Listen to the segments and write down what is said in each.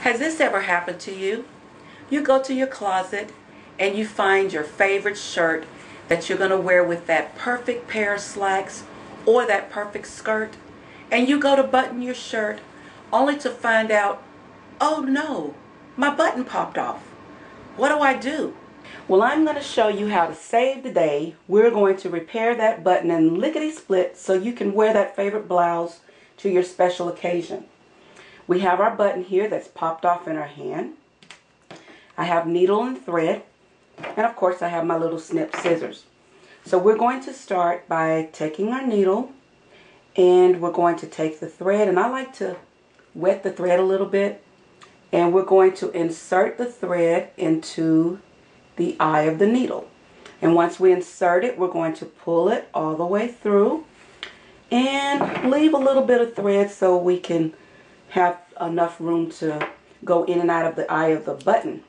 Has this ever happened to you? You go to your closet and you find your favorite shirt that you're going to wear with that perfect pair of slacks or that perfect skirt, and you go to button your shirt only to find out, oh no, my button popped off. What do I do? Well, I'm going to show you how to save the day. We're going to repair that button and lickety-split so you can wear that favorite blouse to your special occasion. We have our button here that's popped off in our hand. I have needle and thread, and of course I have my little snip scissors. So we're going to start by taking our needle, and we're going to take the thread, and I like to wet the thread a little bit, and we're going to insert the thread into the eye of the needle. And once we insert it, we're going to pull it all the way through and leave a little bit of thread so we can have enough room to go in and out of the eye of the button.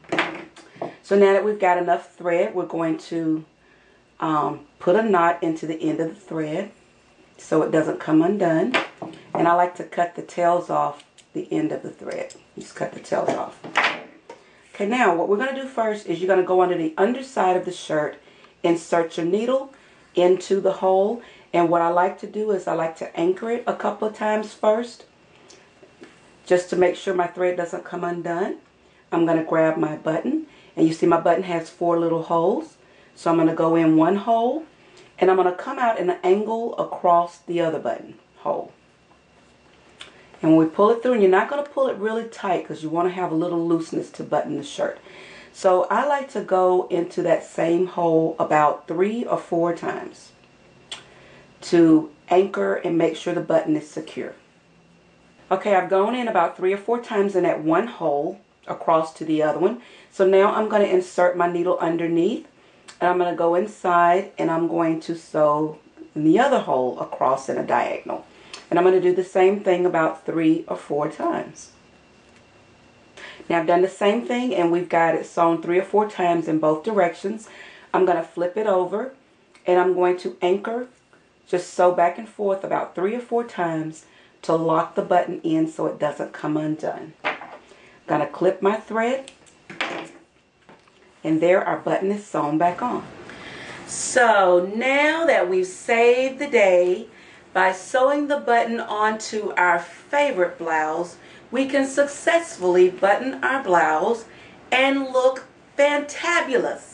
So now that we've got enough thread, we're going to put a knot into the end of the thread so it doesn't come undone. And I like to cut the tails off the end of the thread. Just cut the tails off. Okay, now what we're going to do first is you're going to go under the underside of the shirt, insert your needle into the hole. And what I like to do is I like to anchor it a couple of times first, just to make sure my thread doesn't come undone. I'm going to grab my button, and you see my button has 4 little holes. So I'm going to go in one hole, and I'm going to come out in an angle across the other button hole. And when we pull it through, and you're not going to pull it really tight because you want to have a little looseness to button the shirt. So I like to go into that same hole about 3 or 4 times to anchor and make sure the button is secure. Okay, I've gone in about 3 or 4 times in that one hole across to the other one. So now I'm going to insert my needle underneath, and I'm going to go inside, and I'm going to sew in the other hole across in a diagonal. And I'm going to do the same thing about 3 or 4 times. Now I've done the same thing, and we've got it sewn 3 or 4 times in both directions. I'm going to flip it over, and I'm going to anchor, just sew back and forth about 3 or 4 times to lock the button in so it doesn't come undone. I'm going to clip my thread, and there our button is sewn back on. So now that we've saved the day by sewing the button onto our favorite blouse, we can successfully button our blouse and look fantabulous.